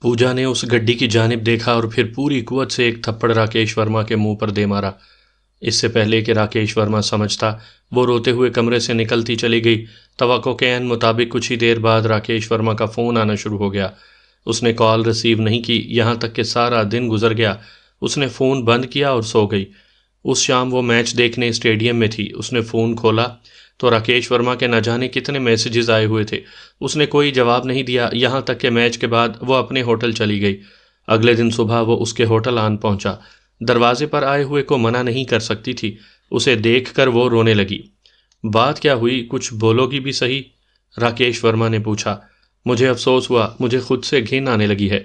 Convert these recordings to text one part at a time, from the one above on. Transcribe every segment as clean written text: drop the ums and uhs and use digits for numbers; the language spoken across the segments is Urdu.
پوجا نے اس گڈی کی جانب دیکھا اور پھر پوری قوت سے ایک تھپڑ راکیش ورما کے منہ پر دے مارا۔ اس سے پہلے کہ راکیش ورما سمجھتا، وہ روتے ہوئے کمرے سے نکلتی چلی گئی۔ توقع کے عین مطابق کچھ ہی دیر بعد راکیش ورما کا فون آنا شروع ہو گیا۔ اس نے کال ریسیو نہیں کی، یہاں تک کہ سارا دن گزر گیا۔ اس نے فون بند کیا اور سو گئی۔ اس شام وہ میچ دیکھنے اسٹیڈیم میں تھی۔ اس نے فون کھولا تو راکیش ورما کے نہ جانے کتنے میسیجز آئے ہوئے تھے۔ اس نے کوئی جواب نہیں دیا، یہاں تک کہ میچ کے بعد وہ اپنے ہوٹل چلی گئی۔ اگلے دن صبح وہ اس کے ہوٹل آن پہنچا۔ دروازے پر آئے ہوئے کو منع نہیں کر سکتی تھی۔ اسے دیکھ کر وہ رونے لگی۔ بات کیا ہوئی، کچھ بولو گی بھی صحیح؟ راکیش ورما نے پوچھا۔ مجھے افسوس ہوا، مجھے خود سے گھن آنے لگی ہے۔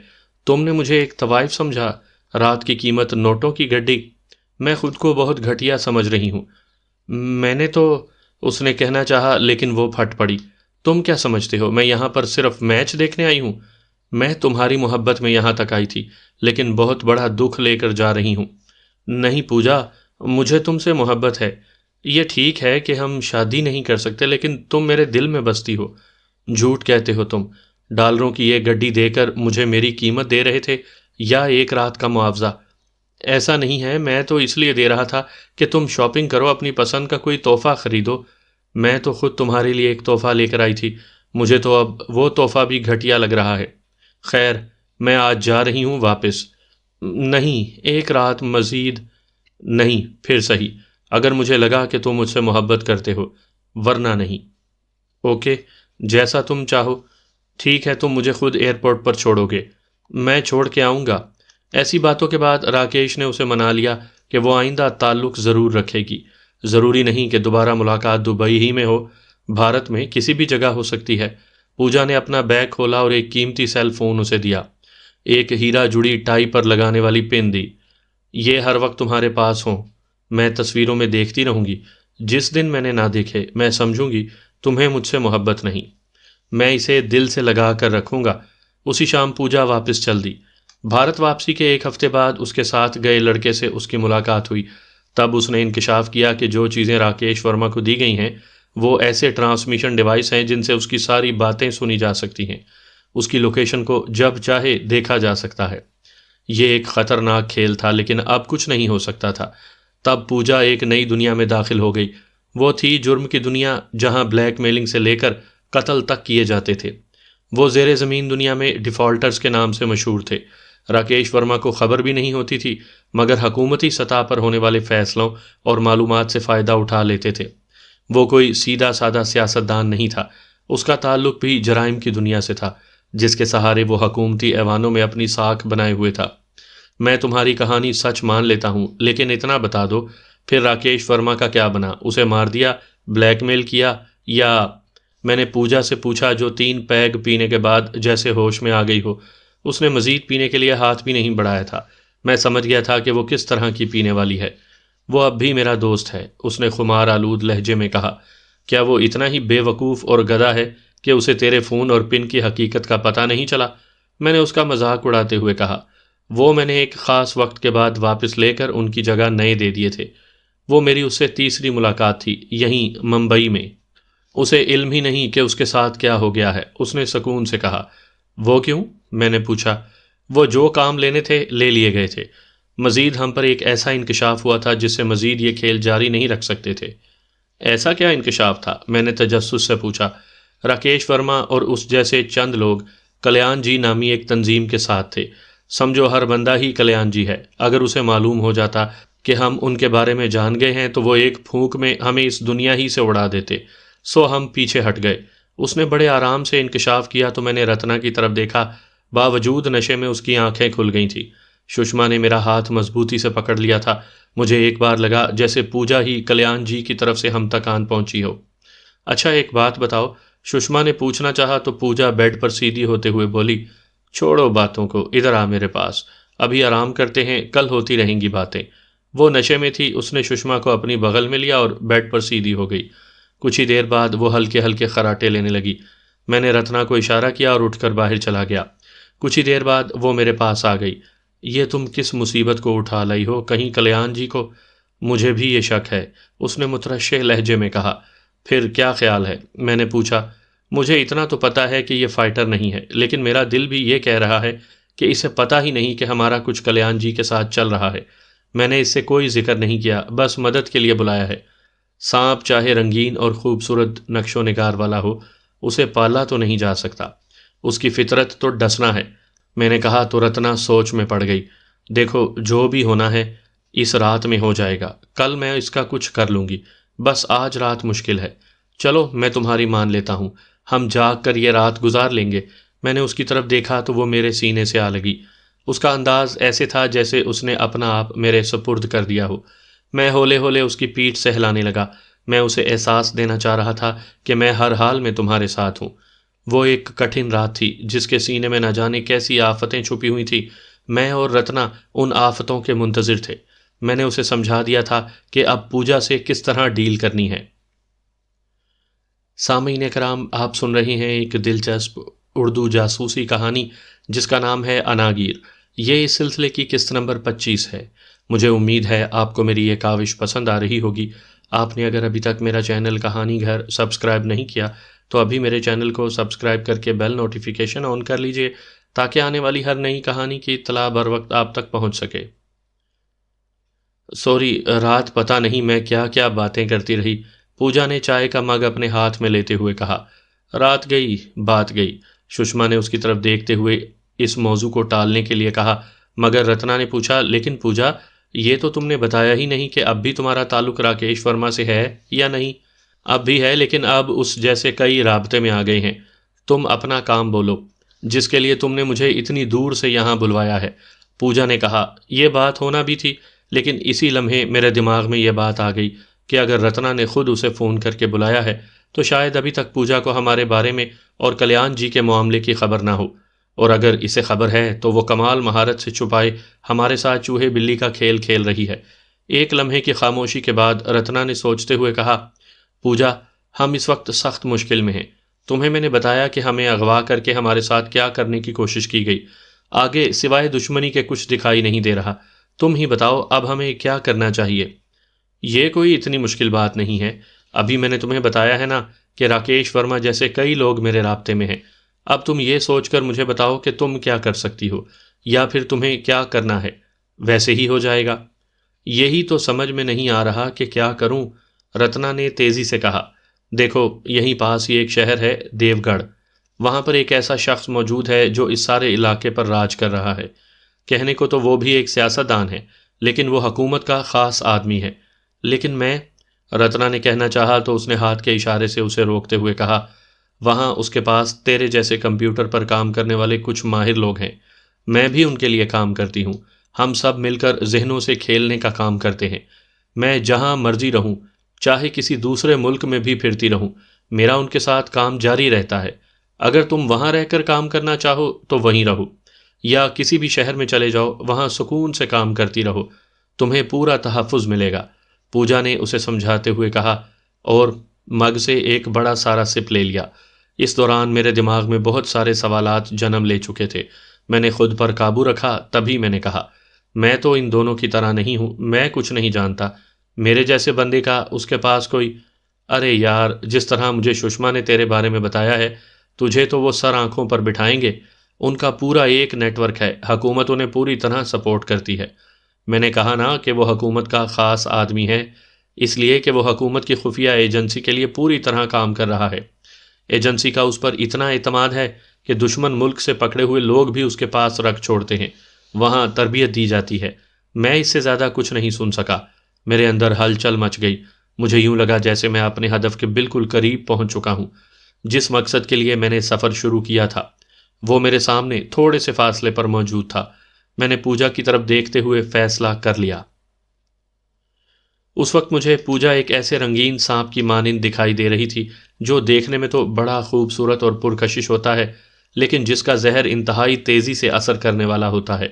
تم نے مجھے ایک طوائف سمجھا، رات کی قیمت نوٹوں کی گڈی۔ میں خود کو بہت گھٹیا سمجھ رہی ہوں۔ میں نے تو، اس نے کہنا چاہا لیکن وہ پھٹ پڑی۔ تم کیا سمجھتے ہو میں یہاں پر صرف میچ دیکھنے آئی ہوں؟ میں تمہاری محبت میں یہاں تک آئی تھی، لیکن بہت بڑا دکھ لے کر جا رہی ہوں۔ نہیں پوجا، مجھے تم سے محبت ہے۔ یہ ٹھیک ہے کہ ہم شادی نہیں کر سکتے، لیکن تم میرے دل میں بستی ہو۔ جھوٹ کہتے ہو تم۔ ڈالروں کی یہ گڈی دے کر مجھے میری قیمت دے رہے تھے یا ایک رات کا معاوضہ؟ ایسا نہیں ہے، میں تو اس لیے دے رہا تھا کہ تم شاپنگ کرو، اپنی پسند کا کوئی تحفہ خریدو۔ میں تو خود تمہارے لیے ایک تحفہ لے کر آئی تھی۔ مجھے تو اب وہ تحفہ بھی گھٹیا لگ رہا ہے۔ خیر، میں آج جا رہی ہوں واپس۔ نہیں، ایک رات مزید۔ نہیں، پھر صحیح، اگر مجھے لگا کہ تم مجھ سے محبت کرتے ہو، ورنہ نہیں۔ اوکے، جیسا تم چاہو۔ ٹھیک ہے، تم مجھے خود ایئرپورٹ پر چھوڑو گے؟ میں چھوڑ کے آؤں گا۔ ایسی باتوں کے بعد راکیش نے اسے منا لیا کہ وہ آئندہ تعلق ضرور رکھے گی۔ ضروری نہیں کہ دوبارہ ملاقات دبئی ہی میں ہو، بھارت میں کسی بھی جگہ ہو سکتی ہے۔ پوجا نے اپنا بیگ کھولا اور ایک قیمتی سیل فون اسے دیا۔ ایک ہیرا جڑی ٹائی پر لگانے والی پن دی۔ یہ ہر وقت تمہارے پاس ہوں، میں تصویروں میں دیکھتی رہوں گی۔ جس دن میں نے نہ دیکھے، میں سمجھوں گی تمہیں مجھ سے محبت نہیں۔ میں اسے دل سے لگا کر رکھوں گا۔ اسی شام پوجا واپس چل دی۔ بھارت واپسی کے ایک ہفتے بعد اس کے ساتھ گئے لڑکے سے اس کی ملاقات ہوئی۔ تب اس نے انکشاف کیا کہ جو چیزیں راکیش ورما کو دی گئی ہیں وہ ایسے ٹرانسمیشن ڈیوائس ہیں جن سے اس کی ساری باتیں سنی جا سکتی ہیں۔ اس کی لوکیشن کو جب چاہے دیکھا جا سکتا ہے۔ یہ ایک خطرناک کھیل تھا، لیکن اب کچھ نہیں ہو سکتا تھا۔ تب پوجا ایک نئی دنیا میں داخل ہو گئی۔ وہ تھی جرم کی دنیا، جہاں بلیک میلنگ سے لے کر قتل تک کیے جاتے تھے۔ وہ زیر زمین دنیا میں ڈیفالٹرز کے نام سے مشہور تھے۔ راکیش ورما کو خبر بھی نہیں ہوتی تھی، مگر حکومتی سطح پر ہونے والے فیصلوں اور معلومات سے فائدہ اٹھا لیتے تھے۔ وہ کوئی سیدھا سادہ سیاستدان نہیں تھا، اس کا تعلق بھی جرائم کی دنیا سے تھا، جس کے سہارے وہ حکومتی ایوانوں میں اپنی ساکھ بنائے ہوئے تھا۔ میں تمہاری کہانی سچ مان لیتا ہوں، لیکن اتنا بتا دو، پھر راکیش ورما کا کیا بنا؟ اسے مار دیا، بلیک میل کیا، یا؟ میں نے پوجا سے پوچھا، جو 3 پیگ پینے کے بعد جیسے ہوش میں آ گئی ہو۔ اس نے مزید پینے کے لیے ہاتھ بھی نہیں بڑھایا تھا۔ میں سمجھ گیا تھا کہ وہ کس طرح کی پینے والی ہے۔ وہ اب بھی میرا دوست ہے، اس نے خمار آلود لہجے میں کہا۔ کیا وہ اتنا ہی بے وقوف اور گدھا ہے کہ اسے تیرے فون اور پن کی حقیقت کا پتہ نہیں چلا؟ میں نے اس کا مذاق اڑاتے ہوئے کہا۔ وہ میں نے ایک خاص وقت کے بعد واپس لے کر ان کی جگہ نئے دے دیے تھے۔ وہ میری اس سے تیسری ملاقات تھی، یہیں ممبئی میں۔ اسے علم ہی نہیں کہ اس کے ساتھ کیا ہو گیا ہے، اس نے سکون سے کہا۔ وہ کیوں؟ میں نے پوچھا۔ وہ جو کام لینے تھے لے لیے گئے تھے۔ مزید ہم پر ایک ایسا انکشاف ہوا تھا جس سے مزید یہ کھیل جاری نہیں رکھ سکتے تھے۔ ایسا کیا انکشاف تھا؟ میں نے تجسس سے پوچھا۔ راکیش ورما اور اس جیسے چند لوگ کلیان جی نامی ایک تنظیم کے ساتھ تھے۔ سمجھو ہر بندہ ہی کلیان جی ہے۔ اگر اسے معلوم ہو جاتا کہ ہم ان کے بارے میں جان گئے ہیں تو وہ ایک پھونک میں ہمیں اس دنیا ہی سے اڑا دیتے۔ سو ہم پیچھے ہٹ گئے۔ اس نے بڑے آرام سے انکشاف کیا تو میں نے رتنا کی طرف دیکھا۔ باوجود نشے میں اس کی آنکھیں کھل گئی تھیں۔ سشما نے میرا ہاتھ مضبوطی سے پکڑ لیا تھا۔ مجھے ایک بار لگا جیسے پوجا ہی کلیان جی کی طرف سے ہم تک آن پہنچی ہو۔ اچھا ایک بات بتاؤ، سشما نے پوچھنا چاہا تو پوجا بیڈ پر سیدھی ہوتے ہوئے بولی، چھوڑو باتوں کو، ادھر آ میرے پاس، ابھی آرام کرتے ہیں، کل ہوتی رہیں گی باتیں۔ وہ نشے میں تھی، اس نے سشما کو اپنی بغل میں لیا اور بیڈ پر سیدھی ہو گئی۔ کچھ ہی دیر بعد وہ ہلکے ہلکے خراٹے لینے لگی۔ میں نے رتنا کو اشارہ کیا اور اٹھ کر باہر چلا گیا۔ کچھ ہی دیر بعد وہ میرے پاس آ گئی۔ یہ تم کس مصیبت کو اٹھا لائی ہو؟ کہیں کلیان جی کو؟ مجھے بھی یہ شک ہے، اس نے مترشح لہجے میں کہا۔ پھر کیا خیال ہے؟ میں نے پوچھا۔ مجھے اتنا تو پتا ہے کہ یہ فائٹر نہیں ہے، لیکن میرا دل بھی یہ کہہ رہا ہے کہ اسے پتہ ہی نہیں کہ ہمارا کچھ کلیان جی کے ساتھ چل رہا ہے۔ میں نے اس سے کوئی ذکر نہیں کیا، بس مدد کے لیے بلایا ہے۔ سانپ چاہے رنگین اور خوبصورت نقش و نگار والا ہو، اسے پالا تو نہیں جا سکتا، اس کی فطرت تو ڈسنا ہے۔ میں نے کہا تو رتنا سوچ میں پڑ گئی۔ دیکھو جو بھی ہونا ہے اس رات میں ہو جائے گا، کل میں اس کا کچھ کر لوں گی، بس آج رات مشکل ہے۔ چلو میں تمہاری مان لیتا ہوں، ہم جاگ کر یہ رات گزار لیں گے۔ میں نے اس کی طرف دیکھا تو وہ میرے سینے سے آ لگی۔ اس کا انداز ایسے تھا جیسے اس نے اپنا آپ میرے سپرد کر دیا ہو۔ میں ہولے ہولے اس کی پیٹھ سے ہلانے لگا۔ میں اسے احساس دینا چاہ رہا تھا کہ میں ہر حال میں تمہارے ساتھ ہوں۔ وہ ایک کٹھن رات تھی جس کے سینے میں نہ جانے کیسی آفتیں چھپی ہوئی تھیں۔ میں اور رتنا ان آفتوں کے منتظر تھے۔ میں نے اسے سمجھا دیا تھا کہ اب پوجا سے کس طرح ڈیل کرنی ہے۔ سامعین کرام، آپ سن رہے ہیں ایک دلچسپ اردو جاسوسی کہانی جس کا نام ہے اناگیر۔ یہ اس سلسلے کی قسط نمبر 25 ہے۔ مجھے امید ہے آپ کو میری یہ کاوش پسند آ رہی ہوگی۔ آپ نے اگر ابھی تک میرا چینل کہانی گھر سبسکرائب نہیں کیا تو ابھی میرے چینل کو سبسکرائب کر کے بیل نوٹیفیکیشن آن کر لیجئے تاکہ آنے والی ہر نئی کہانی کی اطلاع بر وقت آپ تک پہنچ سکے۔ سوری، رات پتہ نہیں میں کیا کیا باتیں کرتی رہی۔ پوجا نے چائے کا مگ اپنے ہاتھ میں لیتے ہوئے کہا۔ رات گئی بات گئی۔ سشما نے اس کی طرف دیکھتے ہوئے اس موضوع کو ٹالنے کے لیے کہا، مگر رتنا نے پوچھا، لیکن پوجا یہ تو تم نے بتایا ہی نہیں کہ اب بھی تمہارا تعلق راکیش ورما سے ہے یا نہیں؟ اب بھی ہے، لیکن اب اس جیسے کئی رابطے میں آ گئے ہیں۔ تم اپنا کام بولو جس کے لیے تم نے مجھے اتنی دور سے یہاں بلوایا ہے۔ پوجا نے کہا، یہ بات ہونا بھی تھی، لیکن اسی لمحے میرے دماغ میں یہ بات آ گئی کہ اگر رتنا نے خود اسے فون کر کے بلایا ہے تو شاید ابھی تک پوجا کو ہمارے بارے میں اور کلیان جی کے معاملے کی خبر نہ ہو، اور اگر اسے خبر ہے تو وہ کمال مہارت سے چھپائے ہمارے ساتھ چوہے بلی کا کھیل کھیل رہی ہے۔ ایک لمحے کی خاموشی کے بعد رتنا نے سوچتے ہوئے کہا، پوجا ہم اس وقت سخت مشکل میں ہیں۔ تمہیں میں نے بتایا کہ ہمیں اغوا کر کے ہمارے ساتھ کیا کرنے کی کوشش کی گئی، آگے سوائے دشمنی کے کچھ دکھائی نہیں دے رہا۔ تم ہی بتاؤ اب ہمیں کیا کرنا چاہیے؟ یہ کوئی اتنی مشکل بات نہیں ہے، ابھی میں نے تمہیں بتایا ہے نا کہ راکیش ورما جیسے کئی لوگ میرے رابطے میں ہیں۔ اب تم یہ سوچ کر مجھے بتاؤ کہ تم کیا کر سکتی ہو، یا پھر تمہیں کیا کرنا ہے، ویسے ہی ہو جائے گا۔ یہی تو سمجھ میں نہیں آ رہا کہ کیا کروں، رتنا نے تیزی سے کہا۔ دیکھو یہیں پاس ہی ایک شہر ہے دیو گڑھ، وہاں پر ایک ایسا شخص موجود ہے جو اس سارے علاقے پر راج کر رہا ہے۔ کہنے کو تو وہ بھی ایک سیاستدان ہے، لیکن وہ حکومت کا خاص آدمی ہے۔ لیکن میں، رتنا نے کہنا چاہا تو اس نے ہاتھ کے اشارے سے اسے روکتے ہوئے کہا، وہاں اس کے پاس تیرے جیسے کمپیوٹر پر کام کرنے والے کچھ ماہر لوگ ہیں، میں بھی ان کے لیے کام کرتی ہوں، ہم سب مل کر ذہنوں سے کھیلنے کا کام کرتے ہیں۔ میں جہاں مرضی رہوں، چاہے کسی دوسرے ملک میں بھی پھرتی رہوں، میرا ان کے ساتھ کام جاری رہتا ہے۔ اگر تم وہاں رہ کر کام کرنا چاہو تو وہیں رہو، یا کسی بھی شہر میں چلے جاؤ، وہاں سکون سے کام کرتی رہو، تمہیں پورا تحفظ ملے گا۔ پوجا نے اسے سمجھاتے ہوئے کہا، اور مگ سے ایک بڑا سارا سپ لے لیا۔ اس دوران میرے دماغ میں بہت سارے سوالات جنم لے چکے تھے۔ میں نے خود پر قابو رکھا، تبھی میں نے کہا، میں تو ان دونوں کی طرح نہیں ہوں، میں کچھ نہیں جانتا۔ میرے جیسے بندے کا اس کے پاس کوئی، ارے یار جس طرح مجھے سشما نے تیرے بارے میں بتایا ہے، تجھے تو وہ سر آنکھوں پر بٹھائیں گے۔ ان کا پورا ایک نیٹ ورک ہے، حکومت انہیں پوری طرح سپورٹ کرتی ہے۔ میں نے کہا نا کہ وہ حکومت کا خاص آدمی ہے، اس لیے کہ وہ حکومت کی خفیہ ایجنسی کے لیے پوری طرح کام کر رہا ہے۔ ایجنسی کا اس پر اتنا اعتماد ہے کہ دشمن ملک سے پکڑے ہوئے لوگ بھی اس کے پاس رکھ چھوڑتے ہیں، وہاں تربیت دی جاتی ہے۔ میں اس سے زیادہ کچھ نہیں سن سکا، میرے اندر ہلچل مچ گئی۔ مجھے یوں لگا جیسے میں اپنے ہدف کے بالکل قریب پہنچ چکا ہوں۔ جس مقصد کے لیے میں نے سفر شروع کیا تھا وہ میرے سامنے تھوڑے سے فاصلے پر موجود تھا۔ میں نے پوجا کی طرف دیکھتے ہوئے فیصلہ کر لیا۔ اس وقت مجھے پوجا ایک ایسے رنگین سانپ کی مانند دکھائی دے رہی تھی جو دیکھنے میں تو بڑا خوبصورت اور پرکشش ہوتا ہے، لیکن جس کا زہر انتہائی تیزی سے اثر کرنے والا ہوتا ہے۔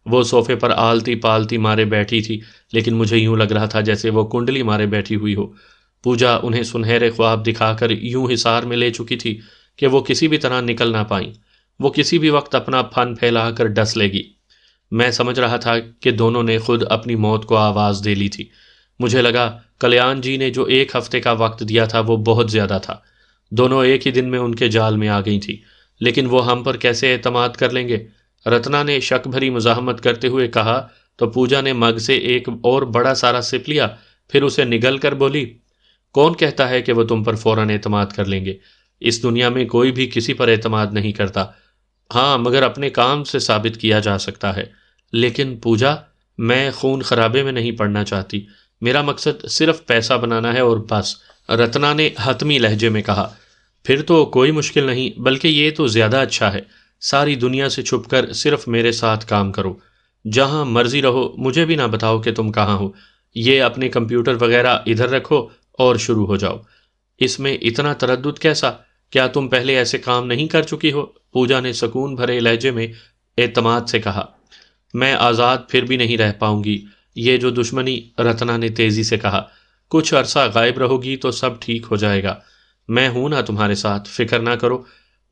وہ صوفے پر آلتی پالتی مارے بیٹھی تھی، لیکن مجھے یوں لگ رہا تھا جیسے وہ کنڈلی مارے بیٹھی ہوئی ہو۔ پوجا انہیں سنہرے خواب دکھا کر یوں حصار میں لے چکی تھی کہ وہ کسی بھی طرح نکل نہ پائیں۔ وہ کسی بھی وقت اپنا پھن پھیلا کر ڈس لے گی۔ میں سمجھ رہا تھا کہ دونوں نے خود اپنی موت کو آواز دے لی تھی۔ مجھے لگا کلیان جی نے جو 1 ہفتے کا وقت دیا تھا وہ بہت زیادہ تھا۔ دونوں ایک ہی دن میں ان کے جال میں آ گئی تھی، لیکن وہ ہم پر کیسے اعتماد کر لیں گے؟ رتنا نے شک بھری مزاحمت کرتے ہوئے کہا تو پوجا نے مگ سے ایک اور بڑا سارا سپ لیا، پھر اسے نگل کر بولی، کون کہتا ہے کہ وہ تم پر فوراً اعتماد کر لیں گے؟ اس دنیا میں کوئی بھی کسی پر اعتماد نہیں کرتا، ہاں مگر اپنے کام سے ثابت کیا جا سکتا ہے۔ لیکن پوجا، میں خون خرابے میں نہیں پڑنا چاہتی، میرا مقصد صرف پیسہ بنانا ہے اور بس، رتنا نے حتمی لہجے میں کہا۔ پھر تو کوئی مشکل نہیں، بلکہ یہ تو زیادہ اچھا ہے، ساری دنیا سے چھپ کر صرف میرے ساتھ کام کرو، جہاں مرضی رہو، مجھے بھی نہ بتاؤ کہ تم کہاں ہو، یہ اپنے کمپیوٹر وغیرہ ادھر رکھو اور شروع ہو جاؤ۔ اس میں اتنا تردد کیسا؟ کیا تم پہلے ایسے کام نہیں کر چکی ہو؟ پوجا نے سکون بھرے لہجے میں اعتماد سے کہا۔ میں آزاد پھر بھی نہیں رہ پاؤں گی، یہ جو دشمنی، رتنا نے تیزی سے کہا، کچھ عرصہ غائب رہو گی تو سب ٹھیک ہو جائے گا، میں ہوں نا تمہارے ساتھ، فکر نہ کرو۔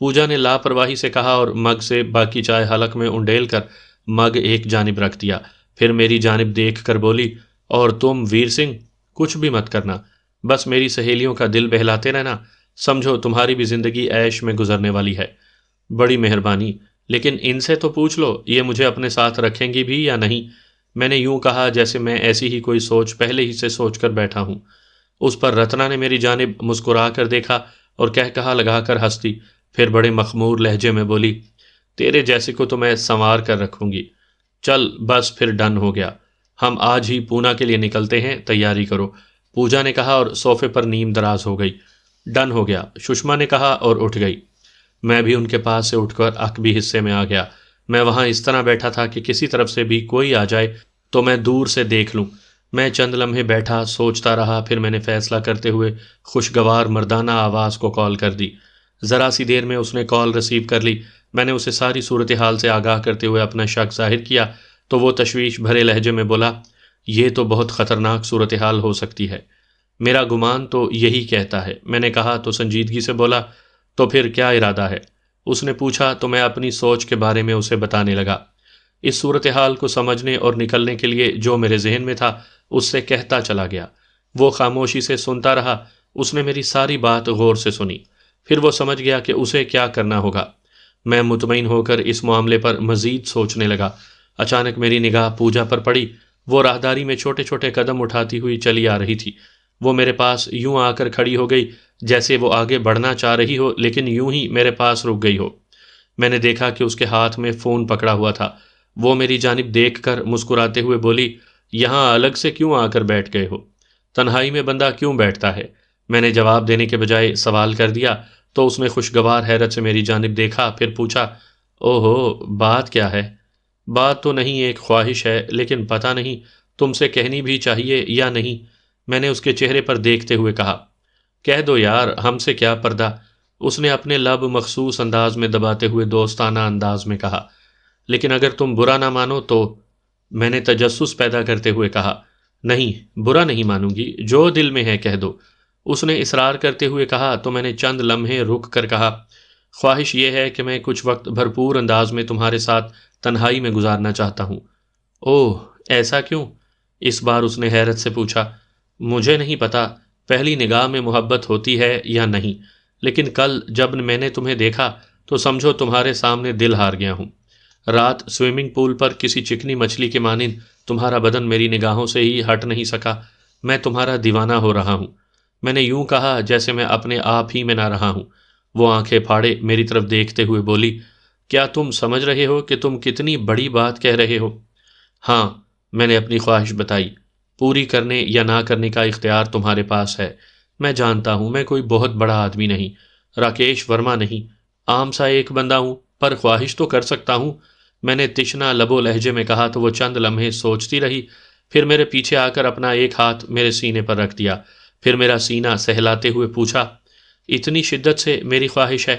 پوجا نے لاپرواہی سے کہا اور مگ سے باقی چائے حلق میں انڈیل کر مگ ایک جانب رکھ دیا، پھر میری جانب دیکھ کر بولی، اور تم ویر سنگھ، کچھ بھی مت کرنا، بس میری سہیلیوں کا دل بہلاتے رہنا، سمجھو تمہاری بھی زندگی عیش میں گزرنے والی ہے۔ بڑی مہربانی، لیکن ان سے تو پوچھ لو یہ مجھے اپنے ساتھ رکھیں گی بھی یا نہیں؟ میں نے یوں کہا جیسے میں ایسی ہی کوئی سوچ پہلے ہی سے سوچ کر بیٹھا ہوں۔ اس پر رتنا نے میری جانب مسکرا کر دیکھا اور کہا لگا کر ہنس دی، پھر بڑے مخمور لہجے میں بولی، تیرے جیسے کو تو میں سنوار کر رکھوں گی۔ چل بس پھر ڈن ہو گیا، ہم آج ہی پونا کے لیے نکلتے ہیں، تیاری کرو، پوجا نے کہا اور صوفے پر نیم دراز ہو گئی۔ ڈن ہو گیا، سشما نے کہا اور اٹھ گئی۔ میں بھی ان کے پاس سے اٹھ کر عقبی حصے میں آ گیا۔ میں وہاں اس طرح بیٹھا تھا کہ کسی طرف سے بھی کوئی آ جائے تو میں دور سے دیکھ لوں۔ میں چند لمحے بیٹھا سوچتا رہا، پھر میں نے فیصلہ کرتے ہوئے خوشگوار مردانہ آواز کو کال کر دی۔ ذرا سی دیر میں اس نے کال ریسیو کر لی۔ میں نے اسے ساری صورتحال سے آگاہ کرتے ہوئے اپنا شک ظاہر کیا تو وہ تشویش بھرے لہجے میں بولا، یہ تو بہت خطرناک صورتحال ہو سکتی ہے، میرا گمان تو یہی کہتا ہے۔ میں نے کہا تو سنجیدگی سے بولا، تو پھر کیا ارادہ ہے؟ اس نے پوچھا تو میں اپنی سوچ کے بارے میں اسے بتانے لگا۔ اس صورتحال کو سمجھنے اور نکلنے کے لیے جو میرے ذہن میں تھا اس سے کہتا چلا گیا۔ وہ خاموشی سے سنتا رہا۔ اس نے میری ساری بات غور سے سنی، پھر وہ سمجھ گیا کہ اسے کیا کرنا ہوگا۔ میں مطمئن ہو کر اس معاملے پر مزید سوچنے لگا۔ اچانک میری نگاہ پوجا پر پڑی۔ وہ راہداری میں چھوٹے چھوٹے قدم اٹھاتی ہوئی چلی آ رہی تھی۔ وہ میرے پاس یوں آ کر کھڑی ہو گئی جیسے وہ آگے بڑھنا چاہ رہی ہو، لیکن یوں ہی میرے پاس رک گئی ہو۔ میں نے دیکھا کہ اس کے ہاتھ میں فون پکڑا ہوا تھا۔ وہ میری جانب دیکھ کر مسکراتے ہوئے بولی، یہاں الگ سے کیوں آ کر بیٹھ گئے ہو؟ تنہائی میں بندہ کیوں بیٹھتا ہے؟ میں نے جواب دینے کے بجائے سوال کر دیا تو اس نے خوشگوار حیرت سے میری جانب دیکھا، پھر پوچھا، اوہو، بات کیا ہے؟ بات تو نہیں، ایک خواہش ہے، لیکن پتہ نہیں تم سے کہنی بھی چاہیے یا نہیں۔ میں نے اس کے چہرے پر دیکھتے ہوئے کہا، کہہ دو یار، ہم سے کیا پردہ؟ اس نے اپنے لب مخصوص انداز میں دباتے ہوئے دوستانہ انداز میں کہا، لیکن اگر تم برا نہ مانو تو؟ میں نے تجسس پیدا کرتے ہوئے کہا، نہیں، برا نہیں مانوں گی، جو دل میں ہے کہہ دو۔ اس نے اصرار کرتے ہوئے کہا تو میں نے چند لمحے رک کر کہا، خواہش یہ ہے کہ میں کچھ وقت بھرپور انداز میں تمہارے ساتھ تنہائی میں گزارنا چاہتا ہوں۔ اوہ، ایسا کیوں؟ اس بار اس نے حیرت سے پوچھا۔ مجھے نہیں پتا پہلی نگاہ میں محبت ہوتی ہے یا نہیں، لیکن کل جب میں نے تمہیں دیکھا تو سمجھو تمہارے سامنے دل ہار گیا ہوں۔ رات سوئمنگ پول پر کسی چکنی مچھلی کے مانند تمہارا بدن میری نگاہوں سے ہی ہٹ نہیں سکا۔ میں تمہارا دیوانہ ہو رہا ہوں۔ میں نے یوں کہا جیسے میں اپنے آپ ہی میں نہ رہا ہوں۔ وہ آنکھیں پھاڑے میری طرف دیکھتے ہوئے بولی، کیا تم سمجھ رہے ہو کہ تم کتنی بڑی بات کہہ رہے ہو؟ ہاں، میں نے اپنی خواہش بتائی، پوری کرنے یا نہ کرنے کا اختیار تمہارے پاس ہے۔ میں جانتا ہوں میں کوئی بہت بڑا آدمی نہیں، راکیش ورما نہیں، عام سا ایک بندہ ہوں، پر خواہش تو کر سکتا ہوں۔ میں نے تشنا لب و لہجے میں کہا تو وہ چند لمحے سوچتی رہی، پھر میرے پیچھے آ کر اپنا ایک ہاتھ میرے سینے پر رکھ دیا، پھر میرا سینہ سہلاتے ہوئے پوچھا، اتنی شدت سے میری خواہش ہے؟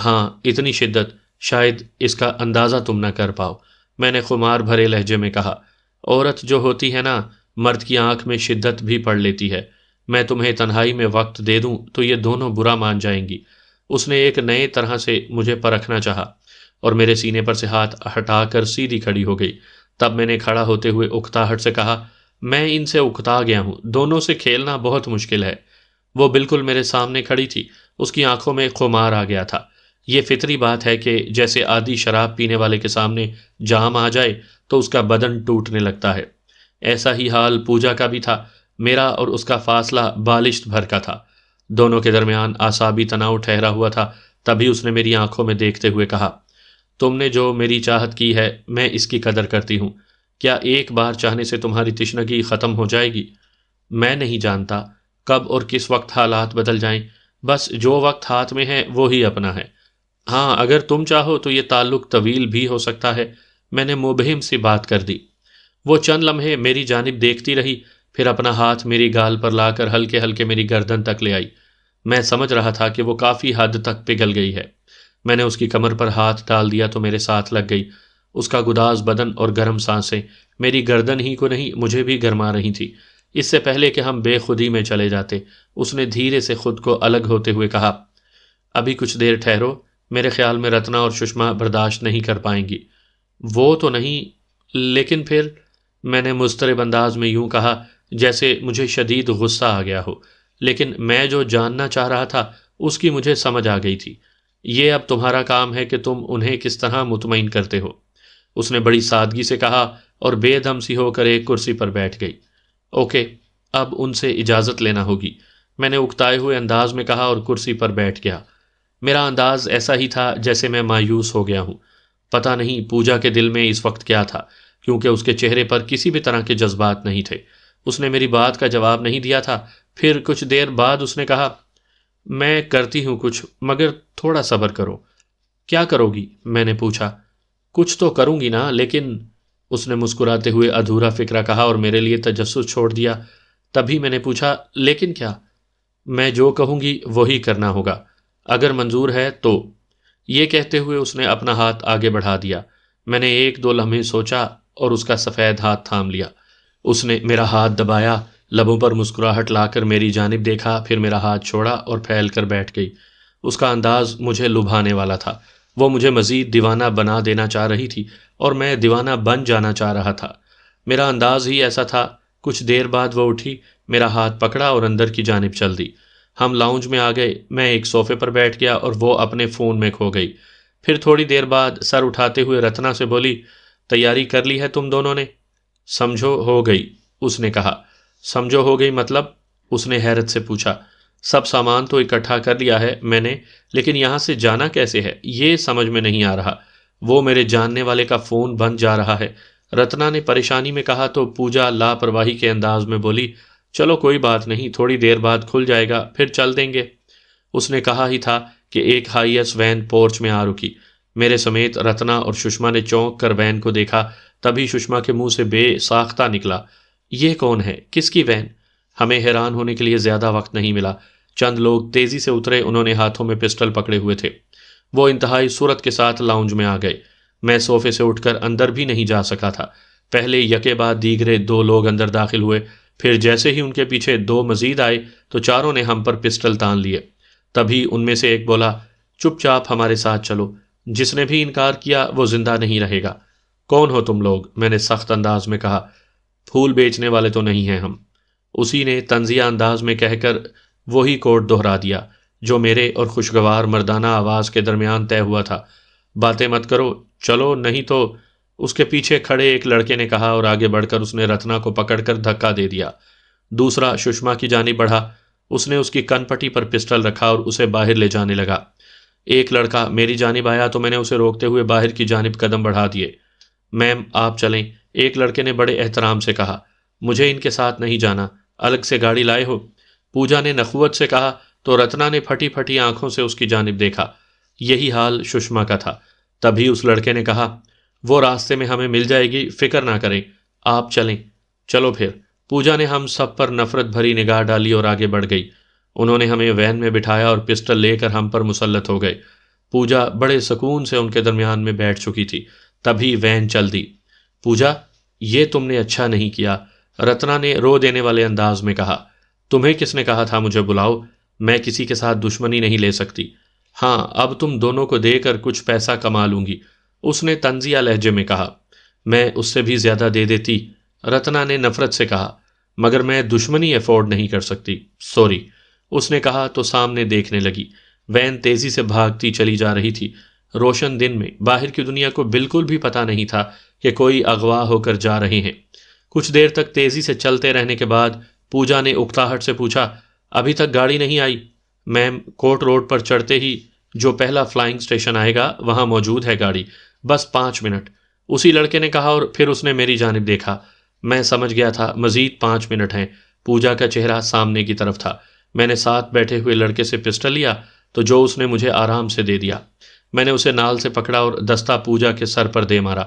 ہاں، اتنی شدت شاید اس کا اندازہ تم نہ کر پاؤ، میں نے خمار بھرے لہجے میں کہا۔ عورت جو ہوتی ہے نا، مرد کی آنکھ میں شدت بھی پڑ لیتی ہے۔ میں تمہیں تنہائی میں وقت دے دوں تو یہ دونوں برا مان جائیں گی۔ اس نے ایک نئے طرح سے مجھے پرکھنا چاہا اور میرے سینے پر سے ہاتھ ہٹا کر سیدھی کھڑی ہو گئی۔ تب میں نے کھڑا ہوتے ہوئے اکتاہٹ سے کہا، میں ان سے اکتا گیا ہوں، دونوں سے کھیلنا بہت مشکل ہے۔ وہ بالکل میرے سامنے کھڑی تھی، اس کی آنکھوں میں خمار آ گیا تھا۔ یہ فطری بات ہے کہ جیسے عادی شراب پینے والے کے سامنے جام آ جائے تو اس کا بدن ٹوٹنے لگتا ہے، ایسا ہی حال پوجا کا بھی تھا۔ میرا اور اس کا فاصلہ بالشت بھر کا تھا، دونوں کے درمیان اعصابی تناؤ ٹھہرا ہوا تھا۔ تبھی اس نے میری آنکھوں میں دیکھتے ہوئے کہا، تم نے جو میری چاہت کی ہے میں اس کی قدر کرتی ہوں، کیا ایک بار چاہنے سے تمہاری تشنگی ختم ہو جائے گی؟ میں نہیں جانتا کب اور کس وقت حالات بدل جائیں، بس جو وقت ہاتھ میں ہے وہی اپنا ہے۔ ہاں، اگر تم چاہو تو یہ تعلق طویل بھی ہو سکتا ہے۔ میں نے مبہم سی بات کر دی۔ وہ چند لمحے میری جانب دیکھتی رہی، پھر اپنا ہاتھ میری گال پر لا کر ہلکے ہلکے میری گردن تک لے آئی۔ میں سمجھ رہا تھا کہ وہ کافی حد تک پگھل گئی ہے۔ میں نے اس کی کمر پر ہاتھ ڈال دیا تو میرے ساتھ لگ گئی۔ اس کا گداز بدن اور گرم سانسیں میری گردن ہی کو نہیں مجھے بھی گرما رہی تھی۔ اس سے پہلے کہ ہم بے خودی میں چلے جاتے، اس نے دھیرے سے خود کو الگ ہوتے ہوئے کہا، ابھی کچھ دیر ٹھہرو، میرے خیال میں رتنا اور سشما برداشت نہیں کر پائیں گی۔ وہ تو نہیں، لیکن پھر، میں نے مضطرب انداز میں یوں کہا جیسے مجھے شدید غصہ آ گیا ہو، لیکن میں جو جاننا چاہ رہا تھا اس کی مجھے سمجھ آ گئی تھی۔ یہ اب تمہارا کام ہے کہ تم انہیں کس طرح مطمئن کرتے ہو، اس نے بڑی سادگی سے کہا اور بے دم سی ہو کر ایک کرسی پر بیٹھ گئی۔ اوکے، اب ان سے اجازت لینا ہوگی، میں نے اکتائے ہوئے انداز میں کہا اور کرسی پر بیٹھ گیا۔ میرا انداز ایسا ہی تھا جیسے میں مایوس ہو گیا ہوں۔ پتہ نہیں پوجا کے دل میں اس وقت کیا تھا، کیونکہ اس کے چہرے پر کسی بھی طرح کے جذبات نہیں تھے۔ اس نے میری بات کا جواب نہیں دیا تھا۔ پھر کچھ دیر بعد اس نے کہا، میں کرتی ہوں کچھ، مگر تھوڑا صبر کرو۔ کیا کرو گی؟ میں نے پوچھا۔ کچھ تو کروں گی نا، لیکن، اس نے مسکراتے ہوئے ادھورا فکرہ کہا اور میرے لیے تجسس چھوڑ دیا۔ تبھی میں نے پوچھا، لیکن کیا؟ میں جو کہوں گی وہی کرنا ہوگا، اگر منظور ہے تو۔ یہ کہتے ہوئے اس نے اپنا ہاتھ آگے بڑھا دیا۔ میں نے ایک دو لمحے سوچا اور اس کا سفید ہاتھ تھام لیا۔ اس نے میرا ہاتھ دبایا، لبوں پر مسکراہٹ لا کر میری جانب دیکھا، پھر میرا ہاتھ چھوڑا اور پھیل کر بیٹھ گئی۔ اس کا انداز مجھے لبھانے والا تھا۔ وہ مجھے مزید دیوانہ بنا دینا چاہ رہی تھی اور میں دیوانہ بن جانا چاہ رہا تھا۔ میرا انداز ہی ایسا تھا۔ کچھ دیر بعد وہ اٹھی، میرا ہاتھ پکڑا اور اندر کی جانب چل دی۔ ہم لاؤنج میں آ گئے، میں ایک صوفے پر بیٹھ گیا اور وہ اپنے فون میں کھو گئی۔ پھر تھوڑی دیر بعد سر اٹھاتے ہوئے رتنا سے بولی، تیاری کر لی ہے تم دونوں نے؟ سمجھو ہو گئی، اس نے کہا۔ سمجھو ہو گئی مطلب؟ اس نے حیرت سے پوچھا۔ سب سامان تو اکٹھا کر لیا ہے میں نے، لیکن یہاں سے جانا کیسے ہے یہ سمجھ میں نہیں آ رہا۔ وہ میرے جاننے والے کا فون بند جا رہا ہے، رتنا نے پریشانی میں کہا تو پوجا لاپرواہی کے انداز میں بولی، چلو کوئی بات نہیں، تھوڑی دیر بعد کھل جائے گا، پھر چل دیں گے۔ اس نے کہا ہی تھا کہ ایک ہائی ایس وین پورچ میں آ رکی۔ میرے سمیت رتنا اور سشما نے چونک کر وین کو دیکھا۔ تبھی سشما کے منہ سے بے ساختہ نکلا، یہ کون ہے؟ کس کی وین؟ ہمیں حیران ہونے کے لیے زیادہ وقت نہیں ملا۔ چند لوگ تیزی سے اترے، انہوں نے ہاتھوں میں پسٹل پکڑے ہوئے تھے۔ وہ انتہائی صورت کے ساتھ لاؤنج میں آ گئے۔ میں صوفے سے اٹھ کر اندر بھی نہیں جا سکا تھا۔ پہلے یکے بعد دیگرے دو لوگ اندر داخل ہوئے، پھر جیسے ہی ان کے پیچھے دو مزید آئے تو چاروں نے ہم پر پسٹل تان لیے۔ تبھی ان میں سے ایک بولا، چپ چاپ ہمارے ساتھ چلو، جس نے بھی انکار کیا وہ زندہ نہیں رہے گا۔ کون ہو تم لوگ؟ میں نے سخت انداز میں کہا۔ پھول بیچنے والے تو نہیں ہیں ہم، اسی نے طنزیہ انداز میں کہہ کر وہی کوڈ دہرا دیا جو میرے اور خوشگوار مردانہ آواز کے درمیان طے ہوا تھا۔ باتیں مت کرو، چلو نہیں تو، اس کے پیچھے کھڑے ایک لڑکے نے کہا اور آگے بڑھ کر اس نے رتنا کو پکڑ کر دھکا دے دیا۔ دوسرا سشما کی جانب بڑھا، اس نے اس کی کن پٹی پر پسٹل رکھا اور اسے باہر لے جانے لگا۔ ایک لڑکا میری جانب آیا تو میں نے اسے روکتے ہوئے باہر کی جانب قدم بڑھا دیے۔ میم آپ چلیں، ایک لڑکے نے بڑے احترام سے کہا۔ مجھے ان کے ساتھ نہیں جانا، الگ سے گاڑی لائے ہو؟ پوجا نے نخوت سے کہا تو رتنا نے پھٹی پھٹی آنکھوں سے اس کی جانب دیکھا۔ یہی حال سشما کا تھا۔ تبھی اس لڑکے نے کہا، وہ راستے میں ہمیں مل جائے گی، فکر نہ کریں، آپ چلیں۔ چلو پھر۔ پوجا نے ہم سب پر نفرت بھری نگاہ ڈالی اور آگے بڑھ گئی۔ انہوں نے ہمیں وین میں بٹھایا اور پسٹل لے کر ہم پر مسلط ہو گئے۔ پوجا بڑے سکون سے ان کے درمیان میں بیٹھ چکی تھی۔ تبھی وین چل دی۔ پوجا، یہ تم نے اچھا نہیں کیا، رتنا نے رو دینے والے انداز میں کہا۔ تمہیں کس نے کہا تھا مجھے بلاؤ؟ میں کسی کے ساتھ دشمنی نہیں لے سکتی۔ ہاں، اب تم دونوں کو دے کر کچھ پیسہ کما لوں گی، اس نے طنزیہ لہجے میں کہا۔ میں اس سے بھی زیادہ دے دیتی، رتنا نے نفرت سے کہا، مگر میں دشمنی افورڈ نہیں کر سکتی، سوری، اس نے کہا تو سامنے دیکھنے لگی۔ وین تیزی سے بھاگتی چلی جا رہی تھی۔ روشن دن میں باہر کی دنیا کو بالکل بھی پتہ نہیں تھا کہ کوئی اغوا ہو کر جا رہے ہیں۔ کچھ دیر تک تیزی سے چلتے رہنے کے بعد پوجا نے اکتاہٹ سے پوچھا، ابھی تک گاڑی نہیں آئی؟ میم، کوٹ روڈ پر چڑھتے ہی جو پہلا فلائنگ اسٹیشن آئے گا وہاں موجود ہے گاڑی، بس 5 منٹ، اسی لڑکے نے کہا، اور پھر اس نے میری جانب دیکھا۔ میں سمجھ گیا تھا مزید 5 منٹ ہیں۔ پوجا کا چہرہ سامنے کی طرف تھا۔ میں نے ساتھ بیٹھے ہوئے لڑکے سے پسٹل لیا تو جو اس نے مجھے آرام سے دے دیا۔ میں نے اسے نال سے پکڑا اور دستہ پوجا کے سر پر دے مارا۔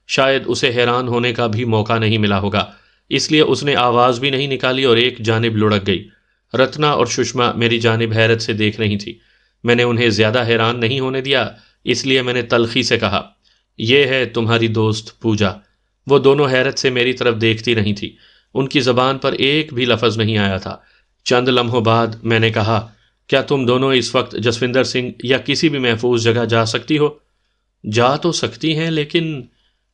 شاید اسے حیران ہونے کا بھی موقع نہیں ملا ہوگا، اس لیے اس نے آواز بھی نہیں نکالی اور ایک جانب لڑک گئی۔ رتنا اور سشما میری جانب حیرت سے دیکھ رہی تھی۔ میں نے انہیں زیادہ حیران نہیں ہونے دیا، اس لیے میں نے تلخی سے کہا، یہ ہے تمہاری دوست پوجا۔ وہ دونوں حیرت سے میری طرف دیکھتی رہی تھی۔ ان کی زبان پر ایک بھی لفظ نہیں آیا تھا۔ چند لمحوں بعد میں نے کہا، کیا تم دونوں اس وقت جسوندر سنگھ یا کسی بھی محفوظ جگہ جا سکتی ہو؟ جا تو سکتی ہیں لیکن،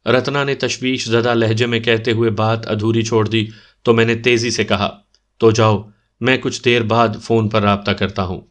رتنا نے تشویش زدہ لہجے میں کہتے ہوئے بات ادھوری چھوڑ دی تو میں نے تیزی سے کہا، تو جاؤ، میں کچھ دیر بعد فون پر رابطہ کرتا ہوں۔